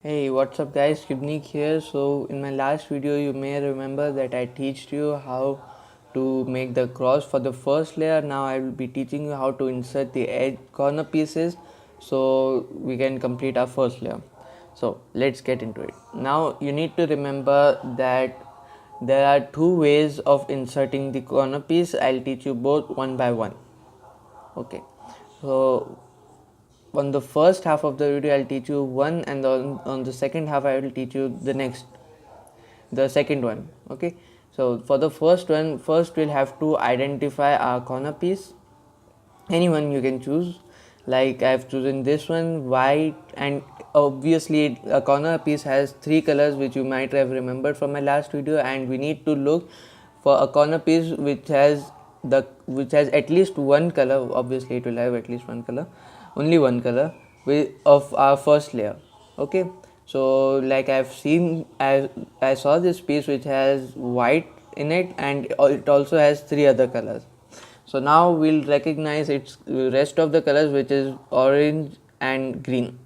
Hey, what's up guys, Kibnik here. So in my last video you may remember that I taught you how to make the cross for the first layer. Now I will be teaching you how to insert the edge corner pieces so we can complete our first layer. So let's get into it. Now you need to remember that there are two ways of inserting the corner piece. I'll teach you both one by one. Okay, so on the first half of the video I'll teach you one, and on the second half I will teach you the second one. Okay, so for the first one, first we'll have to identify our corner piece. Anyone you can choose, like I've chosen this one, white, and obviously a corner piece has three colors which you might have remembered from my last video, and we need to look for a corner piece which has at least one color. Obviously it will have at least one color, only one color of our first layer. Okay, so like I saw this piece which has white in it, and it also has three other colors. So now we'll recognize its rest of the colors, which is orange and green.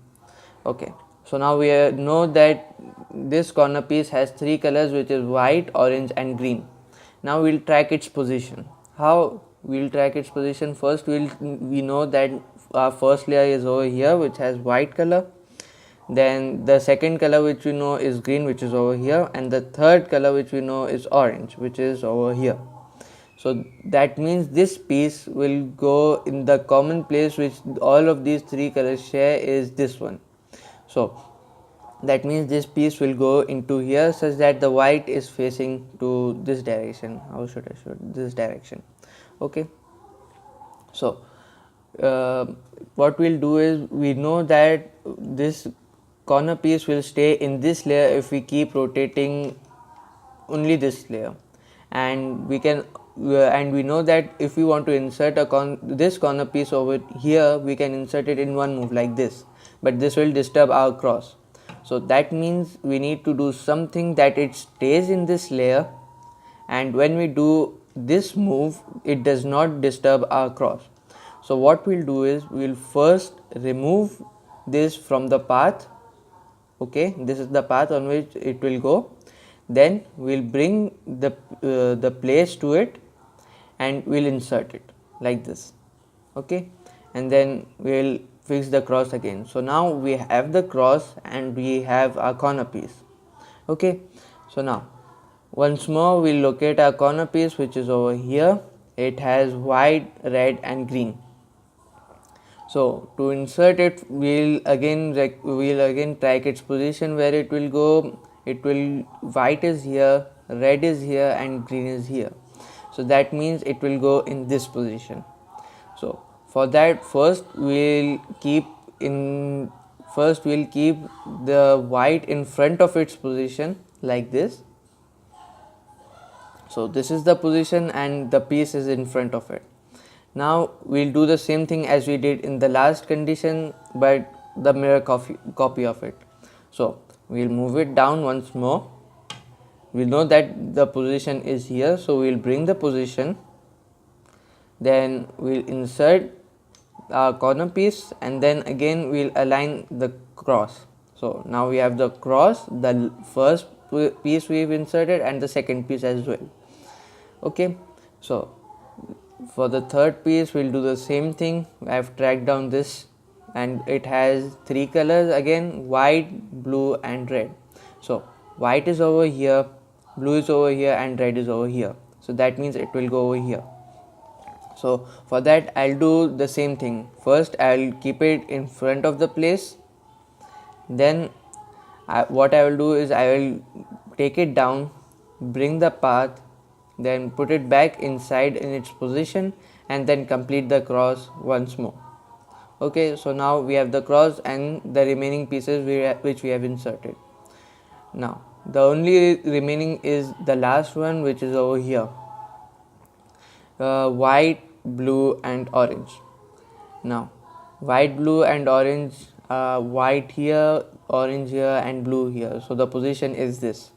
Okay, so now we know that this corner piece has three colors, which is white, orange and green. Now we'll track its position. How we'll track its position? First we know that our first layer is over here, which has white color. Then the second color which we know is green, which is over here, and the third color which we know is orange, which is over here. So that means this piece will go in the common place which all of these three colors share, is this one. So that means this piece will go into here, such that the white is facing to this direction. How should I show it? This direction? Okay, so what we'll do is, we know that this corner piece will stay in this layer if we keep rotating only this layer, and we know that if we want to insert this corner piece over here, we can insert it in one move like this, but this will disturb our cross. So that means we need to do something that it stays in this layer, and when we do this move it does not disturb our cross. So what we'll do is, we'll first remove this from the path. Okay, this is the path on which it will go. Then we'll bring the place to it, and we'll insert it like this. Okay, and then we'll fix the cross again. So now we have the cross and we have our corner piece. Okay, so now once more we'll locate our corner piece, which is over here. It has white, red and green. So to insert it, we'll again track its position, where it will go. White is here, red is here and green is here. So that means it will go in this position. So for that, first we'll keep the white in front of its position like this. So this is the position and the piece is in front of it. Now we'll do the same thing as we did in the last condition, but the mirror copy of it. So we'll move it down once more. We know that the position is here, so we'll bring the position. Then we'll insert our corner piece, and then again we'll align the cross. So now we have the cross, the first piece we've inserted and the second piece as well. Okay, so for the third piece we'll do the same thing. I've tracked down this, and it has three colors again: white, blue and red. So white is over here, blue is over here and red is over here. So that means it will go over here. So for that I'll do the same thing. First I'll keep it in front of the place. Then what I will do is, I will take it down, bring the path, then put it back inside in its position, and then complete the cross once more. Okay, so now we have the cross and the remaining pieces which we have inserted. Now the only remaining is the last one, which is over here: white, blue and orange. Now white, blue and orange, white here, orange here and blue here. So the position is this.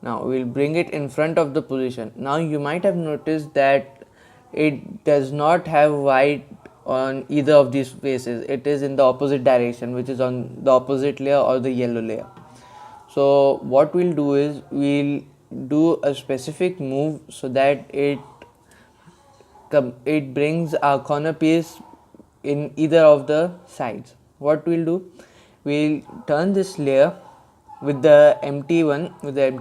Now we'll bring it in front of the position. Now you might have noticed that it does not have white on either of these faces. It is in the opposite direction, which is on the opposite layer or the yellow layer. So what we'll do is we'll do a specific move so that it brings our corner piece in either of the sides. What we'll do, we'll turn this layer with the empty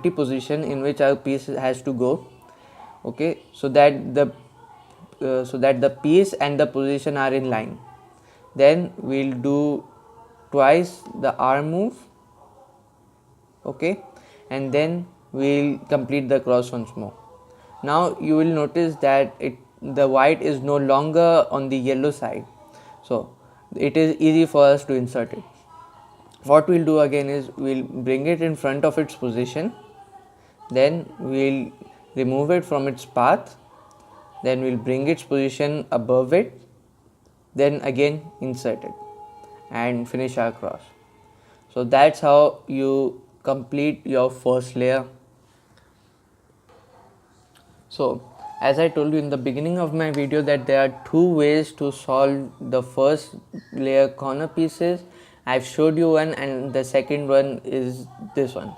position in which our piece has to go. Okay, so that the piece and the position are in line. Then we'll do twice the R move. Okay, and then we'll complete the cross once more. Now you will notice that the white is no longer on the yellow side, so it is easy for us to insert it. What we'll do again is we'll bring it in front of its position, then we'll remove it from its path, then we'll bring its position above it, then again insert it and finish our cross. So that's how you complete your first layer. So as I told you in the beginning of my video that there are two ways to solve the first layer corner pieces. I've showed you one, and the second one is this one.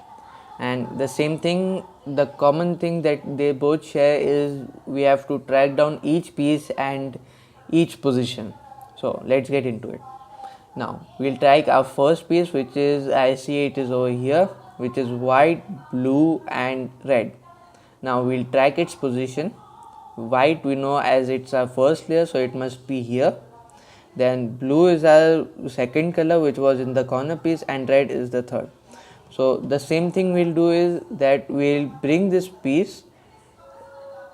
And the same thing, the common thing that they both share is we have to track down each piece and each position. So let's get into it. Now we'll track our first piece, which is, I see it is over here, which is white, blue and red. Now we'll track its position. White we know as it's our first layer, so it must be here. Then blue is our second color, which was in the corner piece, and red is the third. So the same thing we'll do is that we'll bring this piece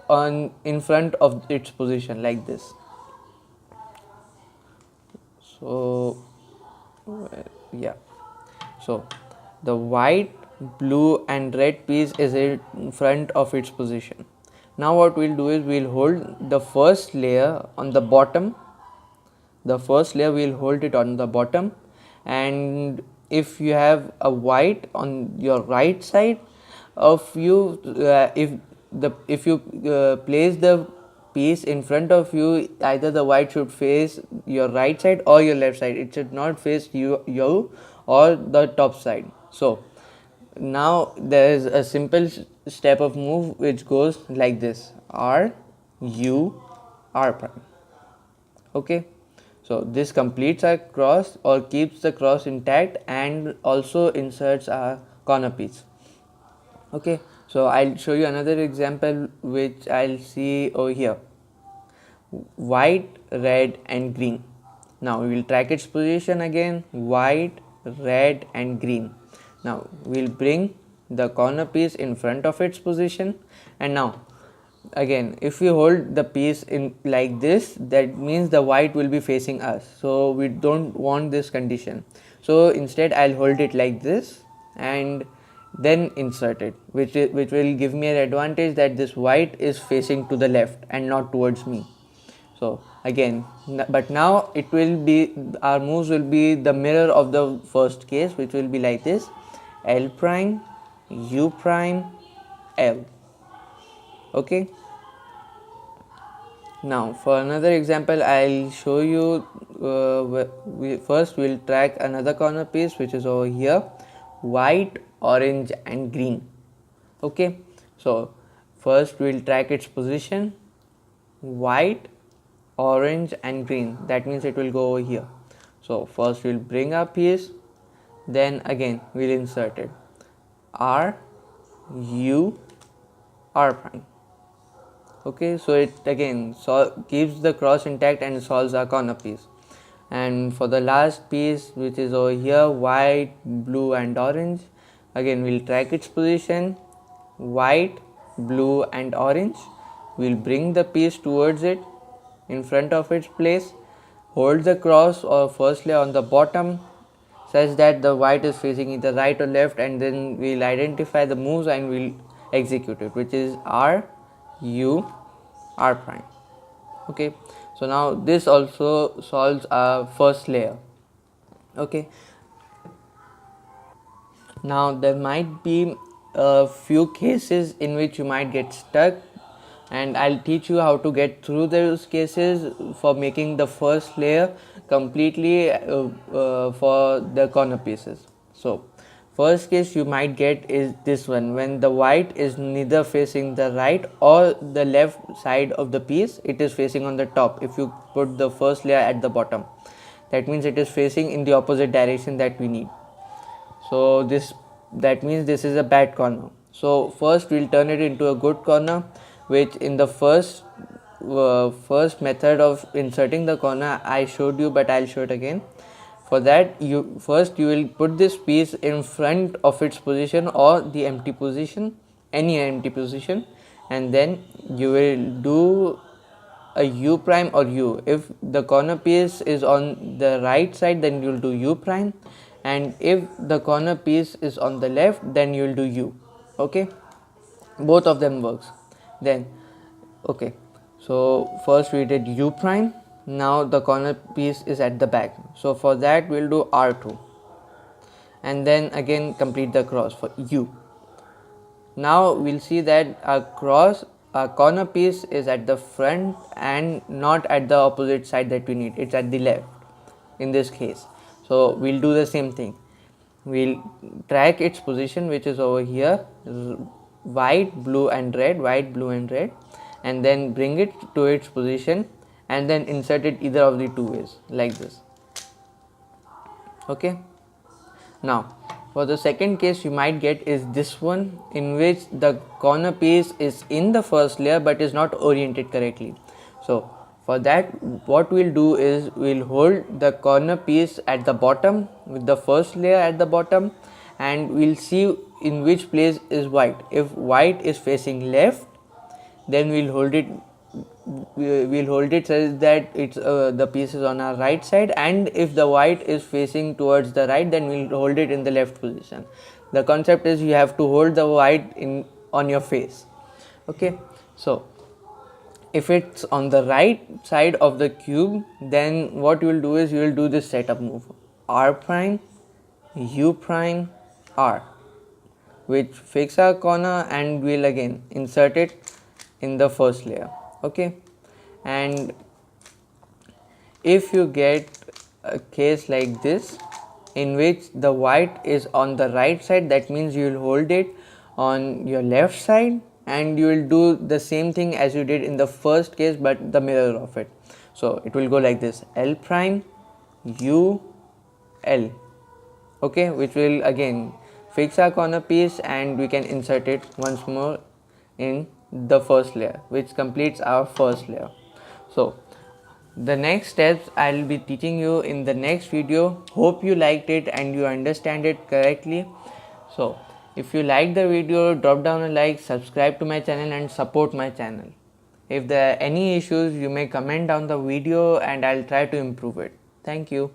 on in front of its position like this. So yeah, so the white, blue and red piece is in front of its position. Now what we'll do is we'll hold the first layer on the bottom. The first layer we'll hold it on the bottom, and if you have a white on your right side of you, if you place the piece in front of you, either the white should face your right side or your left side. It should not face you or the top side. So now there is a simple step of move which goes like this: R, U, R prime. Okay, so this completes our cross or keeps the cross intact and also inserts our corner piece. Okay, so I'll show you another example which I'll see over here: white, red and green. Now we will track its position again: white, red and green. Now we'll bring the corner piece in front of its position, and now again if we hold the piece in like this, that means the white will be facing us, so we don't want this condition. So instead I'll hold it like this and then insert it, which will give me an advantage that this white is facing to the left and not towards me. So again, but now it will be, our moves will be the mirror of the first case, which will be like this: L prime, U prime, L. Okay, now for another example I'll show you. First we'll track another corner piece, which is over here: white, orange and green. Okay, so first we'll track its position: white, orange and green. That means it will go over here. So first we'll bring our piece, then again we'll insert it: R, U, R prime. Okay, so it again keeps the cross intact and solves our corner piece. And for the last piece, which is over here: white, blue and orange, again we'll track its position: white, blue and orange. We'll bring the piece towards it in front of its place, hold the cross or first layer on the bottom such that the white is facing either right or left, and then we'll identify the moves and we'll execute it, which is R, U, R prime. Okay, so now this also solves our first layer. Okay, now there might be a few cases in which you might get stuck. and I'll teach you how to get through those cases for making the first layer completely for the corner pieces. So first case you might get is this one, when the white is neither facing the right or the left side of the piece, it is facing on the top. If you put the first layer at the bottom, that means it is facing in the opposite direction that we need. So that means this is a bad corner. So first we'll turn it into a good corner, which in the first method of inserting the corner I showed you, but I'll show it again. For that, you will put this piece in front of its position or the empty position, any empty position, and then you will do a u prime or u. If the corner piece is on the right side, then you will do u prime, and if the corner piece is on the left, then you will do u. Okay, both of them works. Then okay, so first we did u prime. Now the corner piece is at the back, so for that we'll do r2, and then again complete the cross for u. Now we'll see that our corner piece is at the front and not at the opposite side that we need. It's at the left in this case. So we'll do the same thing. We'll track its position, which is over here, white, blue and red, white, blue and red, and then bring it to its position and then insert it either of the two ways, like this. Okay. Now for the second case you might get is this one, in which the corner piece is in the first layer but is not oriented correctly. So for that, what we'll do is we'll hold the corner piece at the bottom with the first layer at the bottom, and we'll see in which place is white. If white is facing left, then we'll hold it so that it's the piece is on our right side, and if the white is facing towards the right, then we'll hold it in the left position. The concept is you have to hold the white on your face. Okay, so if it's on the right side of the cube, then what you will do is you will do this setup move, r prime, u prime, r, which fix our corner, and we'll again insert it in the first layer. Okay, and if you get a case like this in which the white is on the right side, that means you will hold it on your left side, and you will do the same thing as you did in the first case but the mirror of it. So it will go like this, L prime, U, L. Okay, which will again fix our corner piece, and we can insert it once more in the first layer, which completes our first layer. So the next steps I'll be teaching you in the next video. Hope you liked it and you understand it correctly. So if you like the video, drop down a like, subscribe to my channel and support my channel. If there are any issues, you may comment down the video and I'll try to improve it. Thank you.